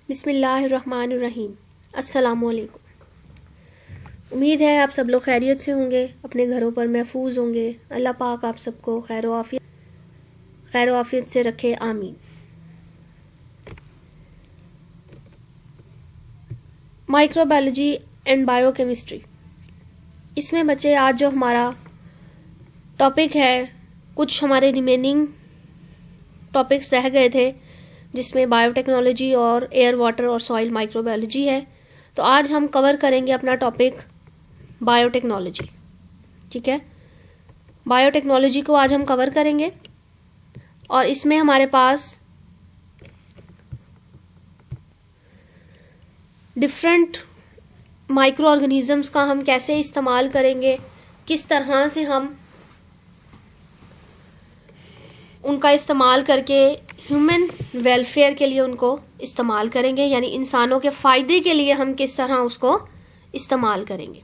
बिस्मिल्लाहिर्रहमानिर्रहीम। अस्सलामुअलैकुम। उम्मीद है आप सब लोग खैरियत से होंगे, अपने घरों पर महफूज होंगे। अल्लाह पाक आप सबको खैर आफियत से रखे, आमीन। माइक्रोबायोलॉजी एंड बायोकेमिस्ट्री, इसमें बच्चे आज जो हमारा टॉपिक है, कुछ हमारे रिमेनिंग टॉपिक्स रह गए थे जिसमें बायोटेक्नोलॉजी और एयर वाटर और सॉइल माइक्रोबायोलॉजी है। तो आज हम कवर करेंगे अपना टॉपिक बायोटेक्नोलॉजी। ठीक है, बायोटेक्नोलॉजी को आज हम कवर करेंगे और इसमें हमारे पास डिफरेंट माइक्रो ऑर्गेनिजम्स का हम कैसे इस्तेमाल करेंगे, किस तरह से हम उनका इस्तेमाल करके ह्यूमन वेलफेयर के लिए उनको इस्तेमाल करेंगे, यानी इंसानों के फायदे के लिए हम किस तरह उसको इस्तेमाल करेंगे।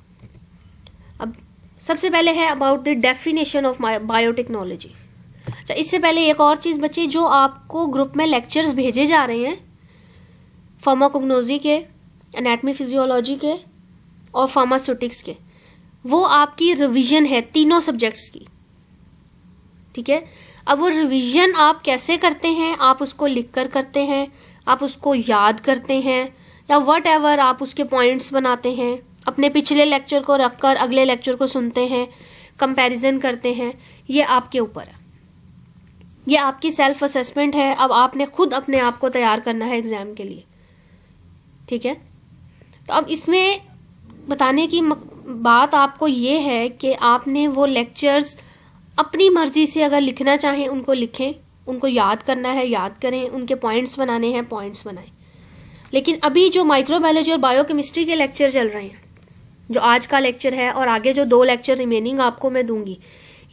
अब सबसे पहले है about the definition of biotechnology. अच्छा, इससे पहले एक और चीज बच्चे, जो आपको ग्रुप में लेक्चर्स भेजे जा रहे हैं फार्माकोग्नोजी के, एनाटॉमी फिजियोलॉजी के और फार्मास्यूटिक्स के, वो आपकी रिवीजन है तीनों सब्जेक्ट्स की। ठीक है, अब वो रिवीजन आप कैसे करते हैं, आप उसको लिखकर करते हैं, आप उसको याद करते हैं, या वट एवर आप उसके पॉइंट्स बनाते हैं, अपने पिछले लेक्चर को रखकर अगले लेक्चर को सुनते हैं, कंपैरिजन करते हैं, ये आपके ऊपर है। ये आपकी सेल्फ असेसमेंट है। अब आपने खुद अपने आप को तैयार करना है एग्जाम के लिए। ठीक है, तो अब इसमें बताने की बात आपको ये है कि आपने वो लेक्चर्स अपनी मर्जी से अगर लिखना चाहें उनको लिखें, उनको याद करना है याद करें, उनके पॉइंट्स बनाने हैं पॉइंट्स बनाएं। लेकिन अभी जो माइक्रोबायोलॉजी और बायोकेमिस्ट्री के लेक्चर चल रहे हैं, जो आज का लेक्चर है और आगे जो 2 लेक्चर रिमेनिंग आपको मैं दूंगी,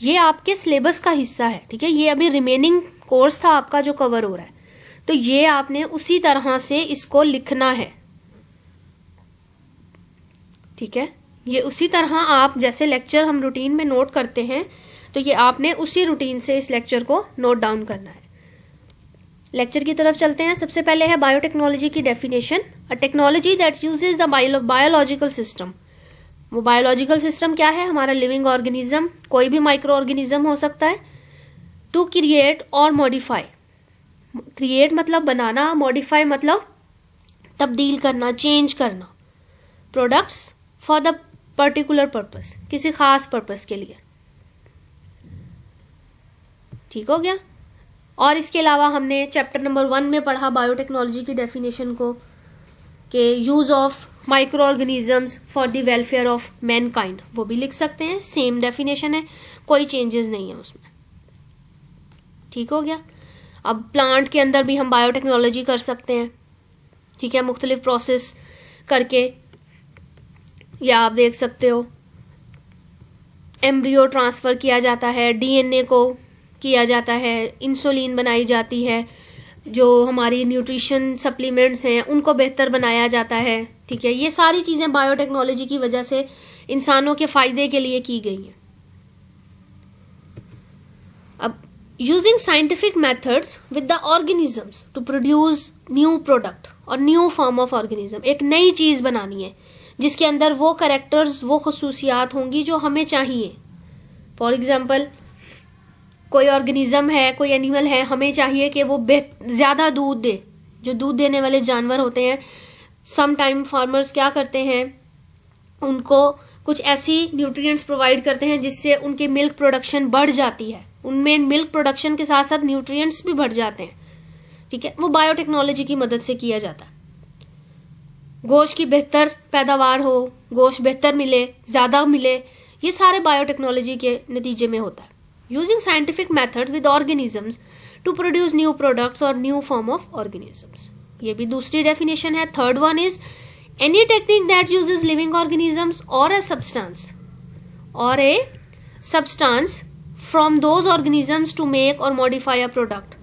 ये आपके सिलेबस का हिस्सा है। ठीक है, ये अभी रिमेनिंग कोर्स था आपका जो कवर हो रहा है, तो ये आपने उसी तरह से इसको लिखना है। ठीक है, ये उसी तरह आप जैसे लेक्चर हम रूटीन में नोट करते हैं, तो ये आपने उसी रूटीन से इस लेक्चर को नोट डाउन करना है। लेक्चर की तरफ चलते हैं। सबसे पहले है बायोटेक्नोलॉजी की definition. A technology that uses the biological system. वो बायोलॉजिकल सिस्टम क्या है? हमारा लिविंग ऑर्गेनिज्म, कोई भी माइक्रो ऑर्गेनिज्म हो सकता है। टू क्रिएट और मॉडिफाई। क्रिएट मतलब बनाना, मॉडिफाई मतलब तब्दील करना, चेंज करना। Products for the particular purpose, किसी खास पर्पस के लिए। ठीक हो गया। और इसके अलावा हमने चैप्टर नंबर 1 में पढ़ा बायोटेक्नोलॉजी की डेफिनेशन को, के use of micro organisms for the welfare of Mankind, वो भी लिख सकते हैं। सेम डेफिनेशन है, कोई चेंजेस नहीं है उसमें। ठीक हो गया। अब प्लांट के अंदर भी हम बायोटेक्नोलॉजी कर सकते हैं। ठीक है, मुख्तलिफ प्रोसेस करके, या आप देख सकते हो एम्ब्रियो ट्रांसफर किया जाता है, डीएनए को किया जाता है, इंसुलिन बनाई जाती है, जो हमारी न्यूट्रिशन सप्लीमेंट्स हैं उनको बेहतर बनाया जाता है। ठीक है, ये सारी चीजें बायोटेक्नोलॉजी की वजह से इंसानों के फायदे के लिए की गई हैं। अब using scientific methods with the organisms to produce new product और न्यू फॉर्म ऑफ ऑर्गेनिज्म, एक नई चीज बनानी है जिसके अंदर वो कैरेक्टर्स, वो खुसूसियात होंगी जो हमें चाहिए। फॉर एग्जाम्पल, कोई ऑर्गेनिज्म है, कोई एनिमल है, हमें चाहिए कि वो ज्यादा दूध दे। जो दूध देने वाले जानवर होते हैं, सम टाइम फार्मर्स क्या करते हैं, उनको कुछ ऐसी न्यूट्रिएंट्स प्रोवाइड करते हैं जिससे उनकी मिल्क प्रोडक्शन बढ़ जाती है। उनमें मिल्क प्रोडक्शन के साथ साथ न्यूट्रिएंट्स भी बढ़ जाते हैं। ठीक है, वो बायोटेक्नोलॉजी की मदद से किया जाता है। गोश्त की बेहतर पैदावार हो, गोश्त बेहतर मिले, ज्यादा मिले, ये सारे बायोटेक्नोलॉजी के नतीजे में होता है। Using scientific method with organisms to produce new products और न्यू फॉर्म ऑफ ऑर्गेनिजम्स, ये भी दूसरी डेफिनेशन है। Third one is any technique that uses living organisms और a substance from those organisms to make और मॉडिफाई अ प्रोडक्ट।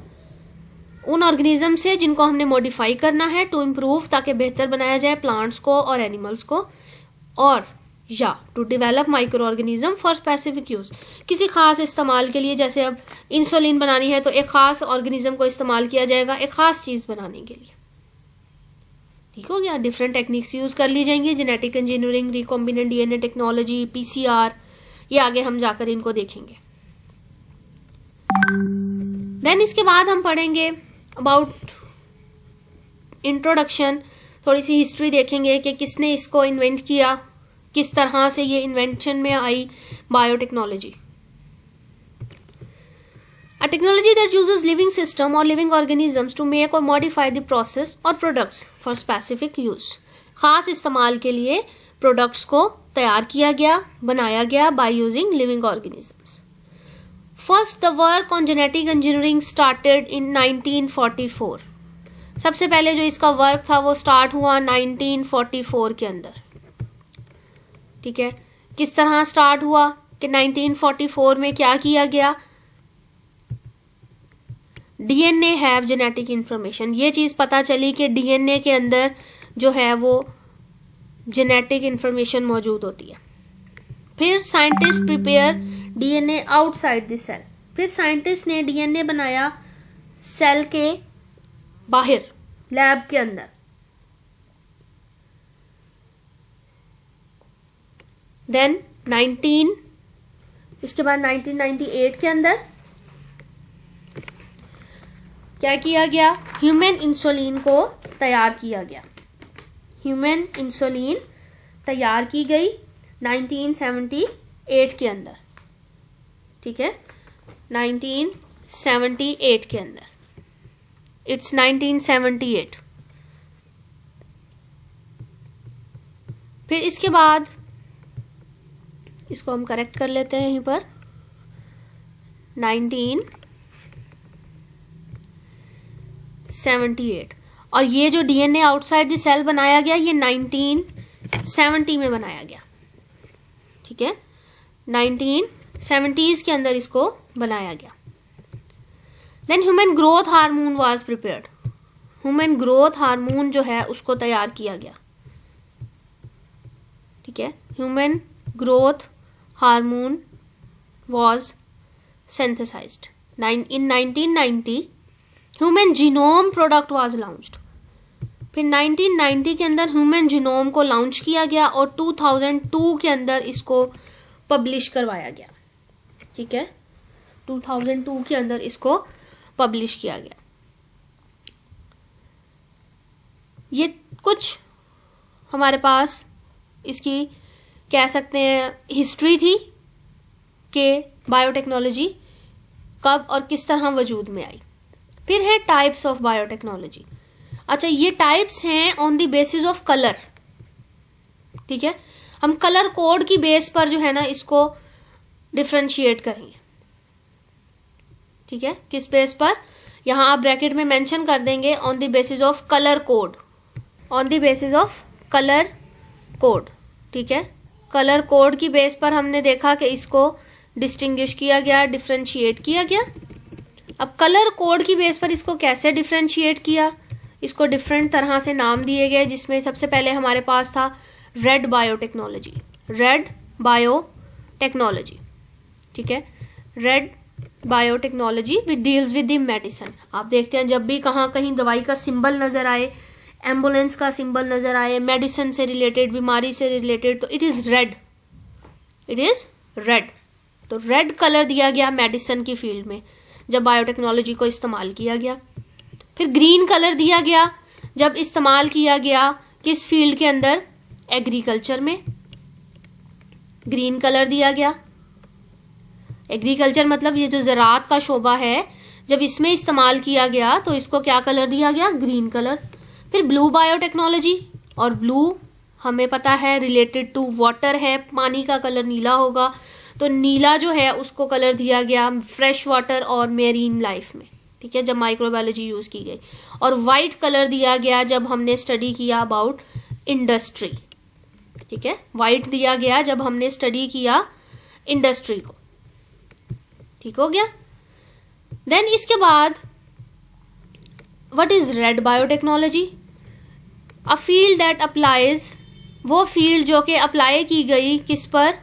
उन organism से जिनको हमने मॉडिफाई करना है टू इम्प्रूव, ताकि बेहतर बनाया जाए प्लांट्स को और एनिमल्स को, और या to develop micro organism for specific use, किसी खास इस्तेमाल के लिए। जैसे अब इंसुलिन बनानी है तो एक खास ऑर्गेनिज्म को इस्तेमाल किया जाएगा एक खास चीज बनाने के लिए। ठीक हो गया। डिफरेंट टेक्निक्स यूज कर ली जाएंगी, genetic engineering, recombinant DNA technology, PCR, ये आगे हम जाकर इनको देखेंगे। देन इसके बाद हम पढ़ेंगे अबाउट इंट्रोडक्शन, थोड़ी सी हिस्ट्री देखेंगे कि किसने इसको इन्वेंट किया, किस तरह से ये इन्वेंशन में आई biotechnology. A technology that uses living system or living organisms to make or modify the process or products for specific use. खास इस्तेमाल के लिए प्रोडक्ट्स को तैयार किया गया, बनाया गया by using living organisms. First, the work on genetic engineering started in 1944. सबसे पहले जो इसका वर्क था वो स्टार्ट हुआ 1944 के अंदर। ठीक है, किस तरह स्टार्ट हुआ कि 1944 में क्या किया गया? डीएनए हैव जेनेटिक इंफॉर्मेशन, ये चीज पता चली कि डीएनए के अंदर जो है वो जेनेटिक इंफॉर्मेशन मौजूद होती है। फिर scientist prepare DNA outside the cell, फिर साइंटिस्ट ने डीएनए बनाया सेल के बाहर, लैब के अंदर। देन इसके बाद 1998 के अंदर क्या किया गया? ह्यूमन इंसुलिन को तैयार किया गया। ह्यूमन इंसुलिन तैयार की गई 1978 के अंदर। ठीक है, 1978 के अंदर, इट्स 1978। फिर इसके बाद इसको हम करेक्ट कर लेते हैं यहीं पर, 1978। और ये जो डीएनए आउटसाइड द सेल बनाया गया ये 1970 में बनाया गया। ठीक है, 1970s के अंदर इसको बनाया गया। Then human growth hormone was prepared, human growth hormone जो है उसको तैयार किया गया। ठीक है, human growth hormone was synthesized in 1990। Human genome product was launched, फिर 1990 के अंदर ह्यूमन जीनोम को लॉन्च किया गया और 2002 के अंदर इसको पब्लिश करवाया गया। ठीक है, 2002 के अंदर इसको पब्लिश किया गया। ये कुछ हमारे पास इसकी कह सकते हैं हिस्ट्री थी कि बायोटेक्नोलॉजी कब और किस तरह वजूद में आई। फिर है टाइप्स ऑफ बायोटेक्नोलॉजी। अच्छा, ये टाइप्स हैं on the basis of colour. ठीक है, हम कलर कोड की बेस पर जो है ना इसको डिफरेंशिएट करेंगे। ठीक है, किस बेस पर? यहां आप ब्रैकेट में मेंशन कर देंगे on the basis of colour code, on the basis of colour code. ठीक है, कलर कोड की बेस पर हमने देखा कि इसको डिस्टिंग्विश किया गया, डिफरेंशिएट किया गया। अब कलर कोड की बेस पर इसको कैसे डिफरेंशिएट किया? इसको डिफरेंट तरह से नाम दिए गए, जिसमें सबसे पहले हमारे पास था रेड बायोटेक्नोलॉजी, रेड बायोटेक्नोलॉजी। ठीक है, red biotechnology which deals with the medicine. आप देखते हैं जब भी कहीं दवाई का सिंबल नजर आए, एम्बुलेंस का सिंबल नजर आए, मेडिसिन से रिलेटेड, बीमारी से रिलेटेड, तो it is red, it is red. तो रेड कलर दिया गया मेडिसिन की फील्ड में जब बायोटेक्नोलॉजी को इस्तेमाल किया गया। फिर ग्रीन कलर दिया गया जब इस्तेमाल किया गया किस फील्ड के अंदर? एग्रीकल्चर में ग्रीन कलर दिया गया। एग्रीकल्चर मतलब ये जो ज़राअत का शोबा है, जब इसमें इस्तेमाल किया गया तो इसको क्या कलर दिया गया? Green colour. फिर ब्लू बायोटेक्नोलॉजी, और ब्लू हमें पता है रिलेटेड टू वाटर है, पानी का कलर नीला होगा, तो नीला जो है उसको कलर दिया गया फ्रेश वाटर और मेरीन लाइफ में। ठीक है, जब माइक्रोबायोलॉजी यूज की गई। और वाइट कलर दिया गया जब हमने स्टडी किया अबाउट इंडस्ट्री। ठीक है, वाइट दिया गया जब हमने स्टडी किया इंडस्ट्री को। ठीक हो गया। देन इसके बाद what is red biotechnology? A field that applies, वो फील्ड जो कि अप्लाई की गई किस पर?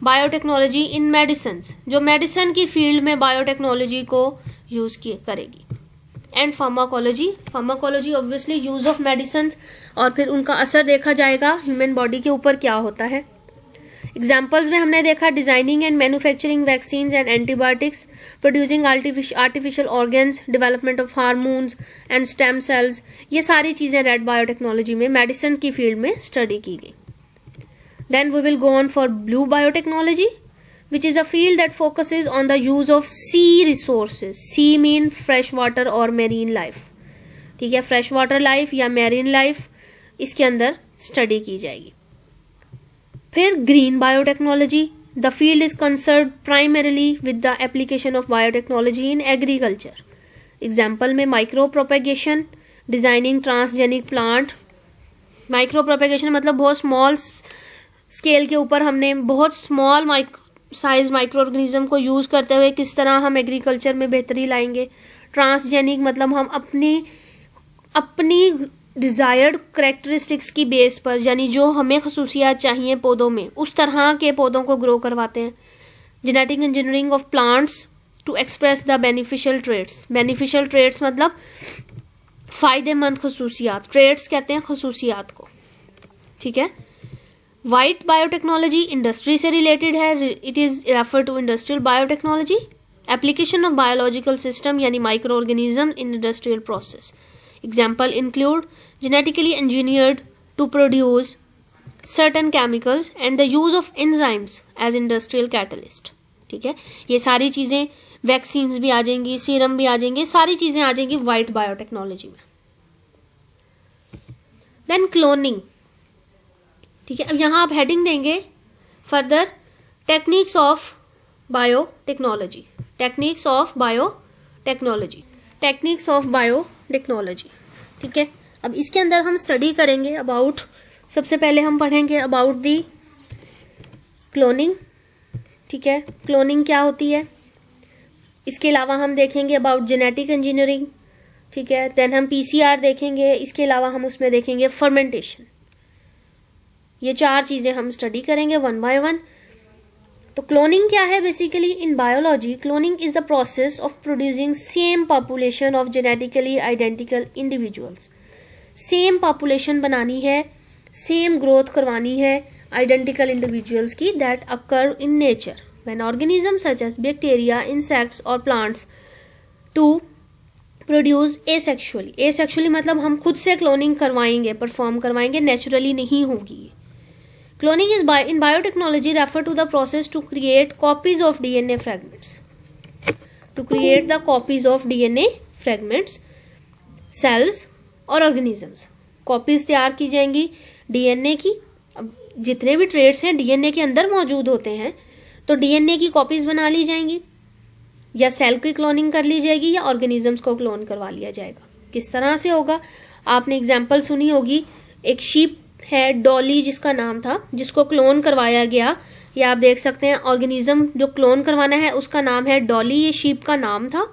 बायोटेक्नोलॉजी इन मेडिसिन, जो मेडिसिन की फील्ड में बायोटेक्नोलॉजी को यूज करेगी। And pharmacology. Pharmacology obviously use of medicine, और फिर उनका असर देखा जाएगा ह्यूमन बॉडी के ऊपर क्या होता है। एग्जाम्पल्स में हमने देखा designing and manufacturing vaccines and antibiotics, producing artificial organs, development of hormones and stem cells, ये सारी चीजें रेड बायोटेक्नोलॉजी में मेडिसिन की फील्ड में स्टडी की गई। Then we will go on for blue biotechnology, which is a field that focuses on the use of sea resources. Sea mean fresh water और marine life, ठीक है, fresh water life या marine life इसके अंदर study की जाएगी। फिर green biotechnology, the field is concerned primarily with the application of biotechnology in agriculture. Example में micro propagation, designing transgenic plant. Micro propagation मतलब बहुत स्मॉल स्केल के ऊपर हमने बहुत स्मॉल साइज माइक्रो ऑर्गेनिज्म को यूज करते हुए किस तरह हम एग्रीकल्चर में बेहतरी लाएंगे। ट्रांसजेनिक मतलब हम अपनी डिजायर्ड करेक्टरिस्टिक्स की बेस पर, यानी जो हमें खसूसियात चाहिए पौधों में, उस तरह के पौधों को ग्रो करवाते हैं। Genetic engineering of plants to express the beneficial traits. Beneficial traits मतलब फायदेमंद खसूसियात, ट्रेट्स कहते हैं खसूसियात को, ठीक है। व्हाइट बायोटेक्नोलॉजी इंडस्ट्री से रिलेटेड है, it is refer to industrial biotechnology, application of biological system यानी micro organism in industrial process. Example include genetically engineered to produce certain chemicals and the use of enzymes as industrial catalyst, ठीक है। ये सारी चीजें, vaccines भी आ जाएंगी, serum भी आ जाएंगे, सारी चीजें आ जाएंगी व्हाइट बायोटेक्नोलॉजी में। देन क्लोनिंग, ठीक है। अब यहां आप हेडिंग देंगे further techniques of biotechnology, techniques of biotechnology, techniques of biotechnology, ठीक है। अब इसके अंदर हम स्टडी करेंगे अबाउट, सबसे पहले हम पढ़ेंगे अबाउट दी क्लोनिंग, ठीक है, क्लोनिंग क्या होती है। इसके अलावा हम देखेंगे अबाउट जेनेटिक इंजीनियरिंग, ठीक है। देन हम पीसीआर देखेंगे, इसके अलावा हम उसमें देखेंगे फर्मेंटेशन। ये चार चीजें हम स्टडी करेंगे वन बाय वन। तो क्लोनिंग क्या है basically in biology? Cloning is the process of producing same population of genetically identical individuals. Same population बनानी है, सेम ग्रोथ करवानी है आइडेंटिकल इंडिविजुअल्स की that occur in nature when organism such as bacteria, insects और plants to produce asexually. Asexually मतलब हम खुद से क्लोनिंग करवाएंगे, परफॉर्म करवाएंगे, नेचुरली नहीं होगी। Cloning is in biotechnology refer to the process to create copies of DNA fragments. To create the copies of DNA fragments, cells और organisms. Copies तैयार की जाएंगी DNA की। अब जितने भी traits हैं DNA के अंदर मौजूद होते हैं, तो DNA की copies बना ली जाएंगी, या सेल की क्लोनिंग कर ली जाएगी, या organisms को क्लोन करवा लिया जाएगा। किस तरह से होगा? आपने एग्जाम्पल सुनी होगी, एक शीप है डॉली जिसका नाम था, जिसको क्लोन करवाया गया। ये आप देख सकते हैं, ऑर्गेनिज्म जो क्लोन करवाना है उसका नाम है डॉली, ये शीप का नाम था,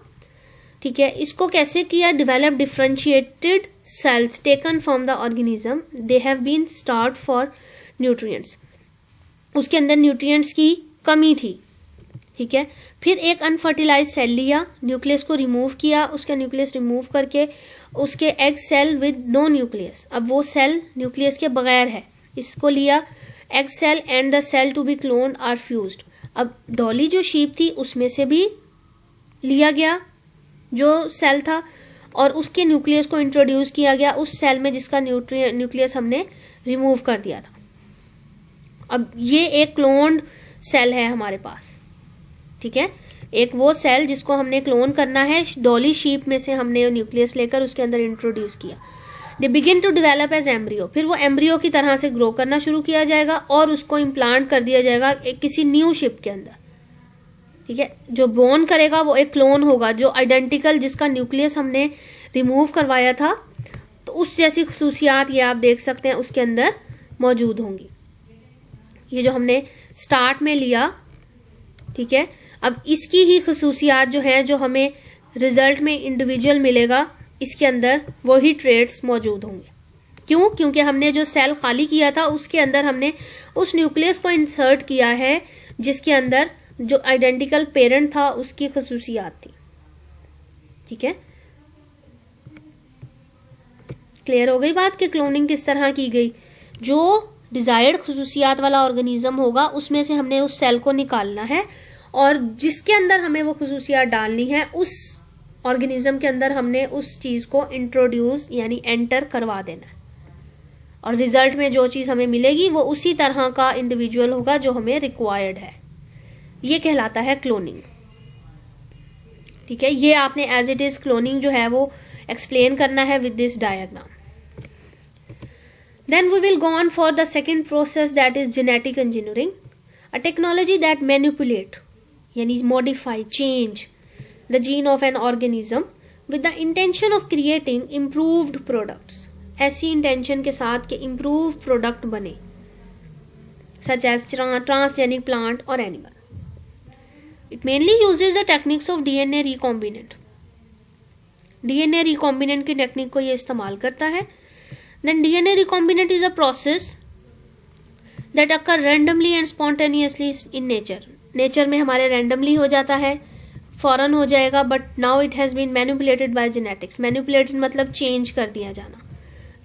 ठीक है। इसको कैसे किया? Develop differentiated cells taken from the organism, they have been starved for nutrients. उसके अंदर न्यूट्रिएंट्स की कमी थी, ठीक है। फिर एक अनफर्टिलाइज सेल लिया, न्यूक्लियस को रिमूव किया, उसका न्यूक्लियस रिमूव करके उसके egg cell with no nucleus, अब वो सेल न्यूक्लियस के बगैर है, इसको लिया। Egg cell and the cell to be cloned are fused. अब डॉली जो शीप थी उसमें से भी लिया गया जो सेल था, और उसके न्यूक्लियस को इंट्रोड्यूस किया गया उस सेल में जिसका न्यूक्लियस हमने रिमूव कर दिया था। अब ये एक क्लोन्ड सेल है हमारे पास, ठीक है। एक वो सेल जिसको हमने क्लोन करना है, डॉली शीप में से हमने न्यूक्लियस लेकर उसके अंदर इंट्रोड्यूस किया। They begin to develop as embryo, फिर वो एम्ब्रियो की तरह से ग्रो करना शुरू किया जाएगा और उसको इम्प्लांट कर दिया जाएगा किसी न्यू शिप के अंदर, ठीक है। जो बोर्न करेगा वो एक क्लोन होगा जो आइडेंटिकल, जिसका न्यूक्लियस हमने रिमूव करवाया था, तो उस जैसी खसूसियात ये आप देख सकते हैं उसके अंदर मौजूद होंगी। ये जो हमने स्टार्ट में लिया, ठीक है। अब इसकी ही खसूसियात जो है, जो हमें रिजल्ट में इंडिविजुअल मिलेगा, इसके अंदर वही ट्रेट्स मौजूद होंगे। क्यों? क्योंकि हमने जो सेल खाली किया था उसके अंदर हमने उस न्यूक्लियस को इंसर्ट किया है जिसके अंदर जो आइडेंटिकल पेरेंट था उसकी खसूसियात थी, ठीक है। क्लियर हो गई बात कि क्लोनिंग किस तरह की गई। जो डिजायर्ड खसूसियात वाला ऑर्गेनिज्म होगा उसमें से हमने उस सेल को निकालना है और जिसके अंदर हमें वो खसूसियात डालनी है उस ऑर्गेनिज्म के अंदर हमने उस चीज को इंट्रोड्यूस यानी एंटर करवा देना है और रिजल्ट में जो चीज हमें मिलेगी वो उसी तरह का इंडिविजुअल होगा जो हमें रिक्वायर्ड है। ये कहलाता है क्लोनिंग। ठीक है, ये आपने एज इट इज क्लोनिंग जो है वो एक्सप्लेन करना है with this diagram. Then we will go on for the second process, that is genetic engineering, a technology that manipulate यानी modify, change the gene of an organism with the intention of creating improved products. ऐसी intention के साथ कि improved product बने such as transgenic plant or animal. It mainly uses the techniques of DNA recombinant. DNA recombinant की technique को ये इस्तेमाल करता है। Then DNA recombinant is a process that occur randomly and spontaneously in nature. Nature में हमारे randomly हो जाता है, फौरन हो जाएगा, but now it has been manipulated by genetics. Manipulated मतलब change कर दिया जाना।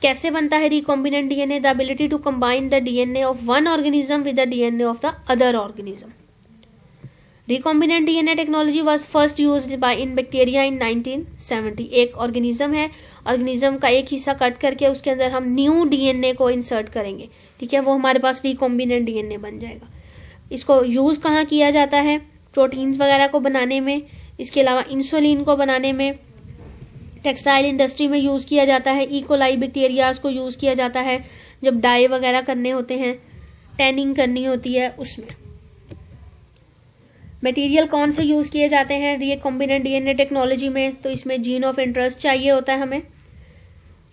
कैसे बनता है recombinant DNA? The ability to combine the DNA of one organism with the DNA of the other organism. Recombinant DNA technology was first used by in bacteria in 1970. एक organism है, organism का एक हिस्सा कट करके उसके अंदर हम new DNA को इंसर्ट करेंगे। ठीक है, वो हमारे पास रिकॉम्बिनेंट डीएनए बन जाएगा। इसको यूज कहाँ किया जाता है? प्रोटीन्स वगैरह को बनाने में, इसके अलावा इंसुलिन को बनाने में, टेक्सटाइल इंडस्ट्री में यूज किया जाता है, इकोलाई बैक्टीरियाज को यूज किया जाता है जब डाई वगैरह करने होते हैं, टैनिंग करनी होती है उसमें। मटेरियल कौन से यूज किए जाते हैं रिकॉम्बिनेंट डीएनए टेक्नोलॉजी में? तो इसमें जीन ऑफ इंटरेस्ट चाहिए होता है हमें,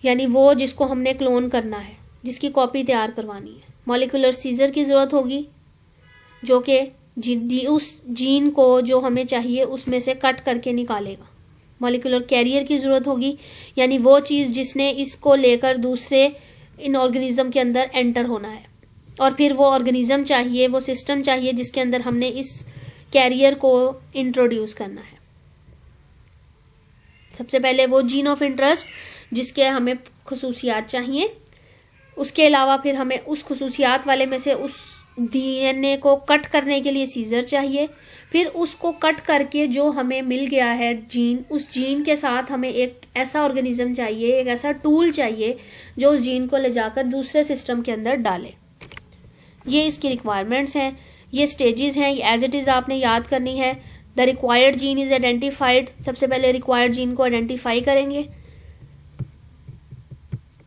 यानी वो जिसको हमने क्लोन करना है, जिसकी कॉपी तैयार करवानी है। मॉलिक्यूलर सीजर की जरूरत होगी जो कि उस जीन को जो हमें चाहिए उसमें से कट करके निकालेगा। मॉलिक्यूलर कैरियर की जरूरत होगी, यानी वो चीज जिसने इसको लेकर दूसरे इन ऑर्गेनिज्म के अंदर एंटर होना है। और फिर वो ऑर्गेनिज्म चाहिए, वो सिस्टम चाहिए जिसके अंदर हमने इस कैरियर को इंट्रोड्यूस करना है। सबसे पहले वो जीन ऑफ इंटरेस्ट जिसके हमें खसूसियात चाहिए, उसके अलावा फिर हमें उस खसूसियात वाले में से उस डीएनए को कट करने के लिए सीजर चाहिए। फिर उसको कट करके जो हमें मिल गया है जीन, उस जीन के साथ हमें एक ऐसा ऑर्गेनिज्म चाहिए, एक ऐसा टूल चाहिए जो उस जीन को ले जाकर दूसरे सिस्टम के अंदर डाले। ये इसकी रिक्वायरमेंट्स हैं, ये स्टेजेस हैं, एज इट इज आपने याद करनी है। The required gene is identified, सबसे पहले रिक्वायर्ड जीन को आइडेंटिफाई करेंगे,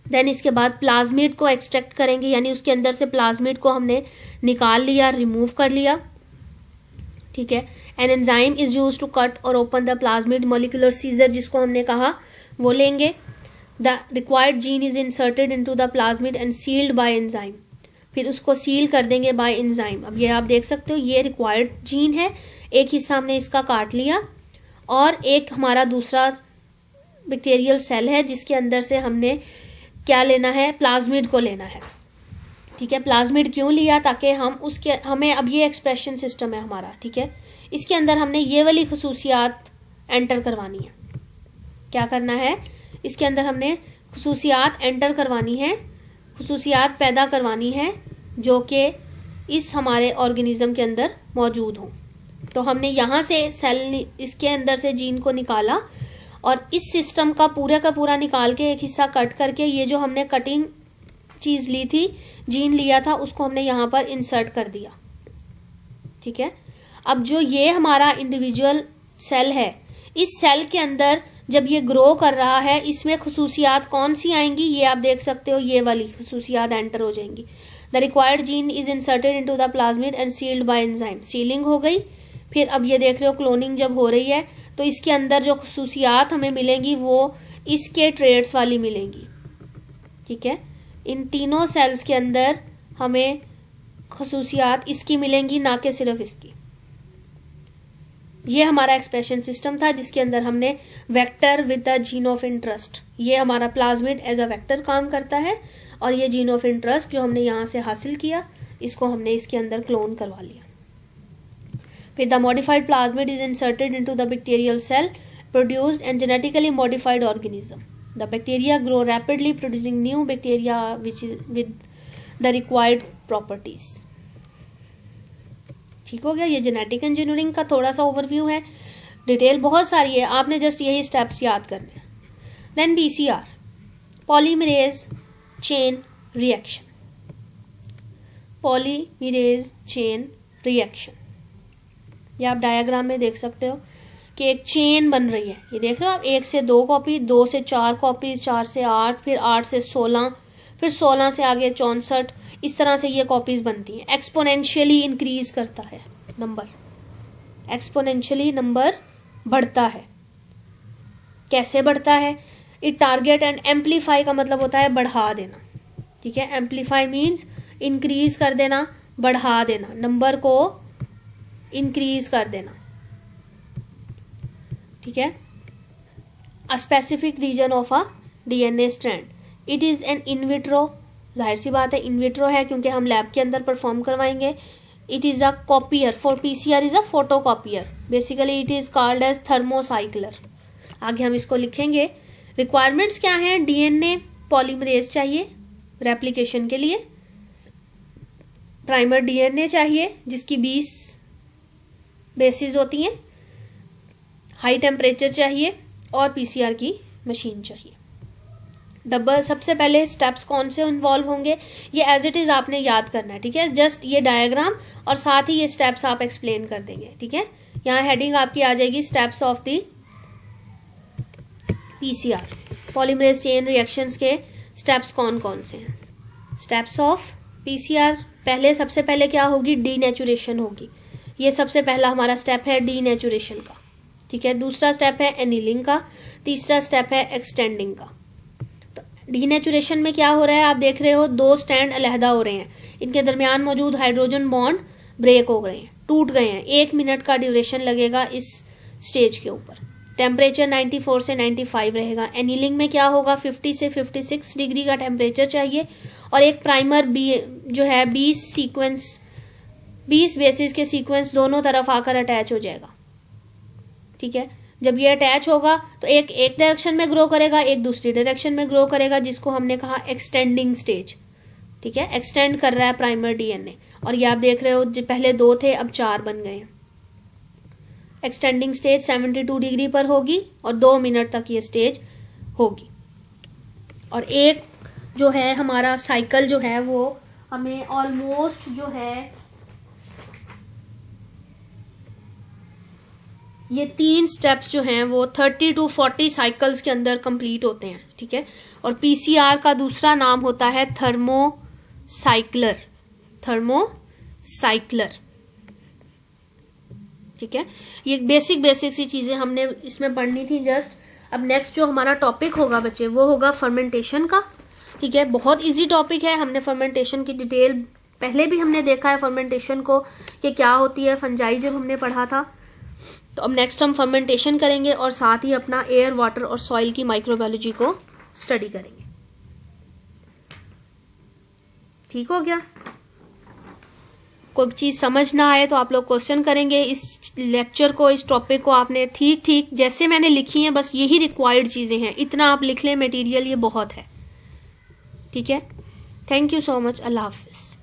देन इसके बाद प्लाज्मिड को एक्सट्रैक्ट करेंगे, यानी उसके अंदर से प्लाज्मिड को हमने निकाल लिया, रिमूव कर लिया। ठीक है, an enzyme is use to cut और open the plasmid. Molecular scissor जिसको हमने कहा वो लेंगे। The required gene is inserted into the plasmid and sealed by enzyme, फिर उसको सील कर देंगे बाय एंजाइम। अब ये आप देख सकते हो, ये रिक्वायर्ड जीन है, एक हिस्सा हमने इसका काट लिया और एक हमारा दूसरा बैक्टीरियल सेल है जिसके अंदर से हमने क्या लेना है? प्लाज्मिड को लेना है। ठीक है, प्लाज्मिड क्यों लिया? ताकि हमें अब ये एक्सप्रेशन सिस्टम है हमारा। ठीक है, इसके अंदर हमने ये वाली खसूसियात एंटर करवानी है। क्या करना है? इसके अंदर हमने खसूसियात एंटर करवानी है, खसूसियात पैदा करवानी है जो कि इस हमारे ऑर्गेनिज्म के अंदर मौजूद हो। तो हमने यहां से सेल, इसके अंदर से जीन को निकाला और इस सिस्टम का पूरा निकाल के एक हिस्सा कट करके ये जो हमने कटिंग चीज ली थी, जीन लिया था, उसको हमने यहां पर इंसर्ट कर दिया। ठीक है, अब जो ये हमारा इंडिविजुअल सेल है, इस सेल के अंदर जब ये ग्रो कर रहा है, इसमें खसूसियात कौन सी आएंगी? ये आप देख सकते हो, ये वाली खसूसियात एंटर हो जाएंगी। The required gene is inserted into the plasmid and sealed by enzyme. Sealing हो गई। फिर अब ये देख रहे हो क्लोनिंग जब हो रही है तो इसके अंदर जो खसूसियात हमें मिलेंगी वो इसके ट्रेड्स वाली मिलेंगी। ठीक है, इन तीनों सेल्स के अंदर हमें खसूसियात इसकी मिलेंगी, ना कि सिर्फ इसकी। ये हमारा एक्सप्रेशन सिस्टम था जिसके अंदर हमने vector with the gene of interest, ये हमारा प्लाज्मिड एज अ वेक्टर काम करता है और ये जीन ऑफ इंटरेस्ट जो हमने यहां से हासिल किया, इसको हमने इसके अंदर क्लोन करवा लिया। फिर the modified plasmid is inserted into the bacterial cell produced and genetically modified organism. The bacteria grow rapidly producing new bacteria which with the required properties. ठीक हो गया, ये जेनेटिक इंजीनियरिंग का थोड़ा सा ओवरव्यू है, डिटेल बहुत सारी है, आपने जस्ट यही स्टेप्स याद करने हैं। Then PCR, polymerase chain reaction, polymerase chain reaction, ये आप डायग्राम में देख सकते हो कि एक चेन बन रही है, ये देख रहे हो आप, 1 से 2 कॉपी, 2 से 4 कॉपीज, 4 से 8, फिर 8 से 16, फिर 16 से आगे 64, इस तरह से ये कॉपीज बनती हैं। एक्सपोनेंशियली इंक्रीज करता है नंबर, एक्सपोनेंशियली नंबर बढ़ता है। कैसे बढ़ता है? इट टारगेट एंड एम्पलीफाई का मतलब होता है बढ़ा देना। ठीक है, एम्पलीफाई मीन्स इंक्रीज कर देना, बढ़ा देना, नंबर को इंक्रीज कर देना। ठीक है, a specific region of a DNA strand, it is an in vitro, जाहिर सी बात है इनविट्रो है क्योंकि हम लैब के अंदर परफॉर्म करवाएंगे। It is a copier, for PCR is a photocopier, basically it is called as thermocycler. आगे हम इसको लिखेंगे। रिक्वायरमेंट्स क्या है? डीएनए पॉलीमरेज चाहिए रेप्लिकेशन के लिए, प्राइमर डीएनए चाहिए जिसकी 20 बेसिस होती हैं, हाई टेम्परेचर चाहिए और पीसीआर की मशीन चाहिए। डबल सबसे पहले स्टेप्स कौन से इन्वॉल्व होंगे ये एज इट इज आपने याद करना है। ठीक है, जस्ट ये डायग्राम और साथ ही ये स्टेप्स आप एक्सप्लेन कर देंगे। ठीक है, यहाँ हेडिंग आपकी आ जाएगी steps of the PCR, polymerase chain reactions के स्टेप्स कौन कौन से हैं। स्टेप्स ऑफ पीसीआर, पहले सबसे पहले क्या होगी? डीनेचुरेशन होगी, ये सबसे पहला हमारा स्टेप है डीनेचुरेशन का। ठीक है, दूसरा स्टेप है एनीलिंग का, तीसरा स्टेप है एक्सटेंडिंग का। डीनेचुरेशन में क्या हो रहा है? आप देख रहे हो 2 स्टैंड अलहदा हो रहे हैं, इनके दरमियान मौजूद हाइड्रोजन बॉन्ड ब्रेक हो गए हैं, टूट गए हैं। 1 मिनट का ड्यूरेशन लगेगा इस स्टेज के ऊपर। टेम्परेचर 94 से 95 रहेगा। एनीलिंग में क्या होगा? 50 से 56 डिग्री का टेम्परेचर चाहिए और एक प्राइमर जो है 20 बेसिस के सीक्वेंस दोनों तरफ आकर अटैच हो जाएगा। ठीक है, जब ये अटैच होगा तो एक डायरेक्शन में ग्रो करेगा, एक दूसरी डायरेक्शन में ग्रो करेगा, जिसको हमने कहा एक्सटेंडिंग स्टेज। ठीक है, एक्सटेंड कर रहा है प्राइमर डीएनए। और ये आप देख रहे हो जो पहले 2 थे अब 4 बन गए हैं। एक्सटेंडिंग स्टेज 72 डिग्री पर होगी और 2 मिनट तक ये स्टेज होगी। और एक जो है हमारा साइकिल जो है वो हमें ऑलमोस्ट जो है ये 3 स्टेप्स जो हैं वो 30 to 40 साइकिल्स के अंदर कंप्लीट होते हैं। ठीक है, और पीसीआर का दूसरा नाम होता है थर्मोसाइक्लर, थर्मोसाइक्लर। ठीक है, ये बेसिक सी चीजें हमने इसमें पढ़नी थी जस्ट। अब नेक्स्ट जो हमारा टॉपिक होगा बच्चे वो होगा फर्मेंटेशन का। ठीक है, बहुत इजी टॉपिक है, हमने फर्मेंटेशन की डिटेल पहले भी हमने देखा है फर्मेंटेशन को कि क्या होती है, फंजाई जब हमने पढ़ा था। तो अब नेक्स्ट हम फर्मेंटेशन करेंगे और साथ ही अपना एयर, वाटर और सॉइल की माइक्रोबायोलॉजी को स्टडी करेंगे। ठीक हो गया? कोई चीज समझ ना आए तो आप लोग क्वेश्चन करेंगे। इस लेक्चर को, इस टॉपिक को आपने ठीक जैसे मैंने लिखी है बस यही रिक्वायर्ड चीजें हैं, इतना आप लिख लें, मटेरियल ये बहुत है। ठीक है, thank you so much, Allah Hafiz.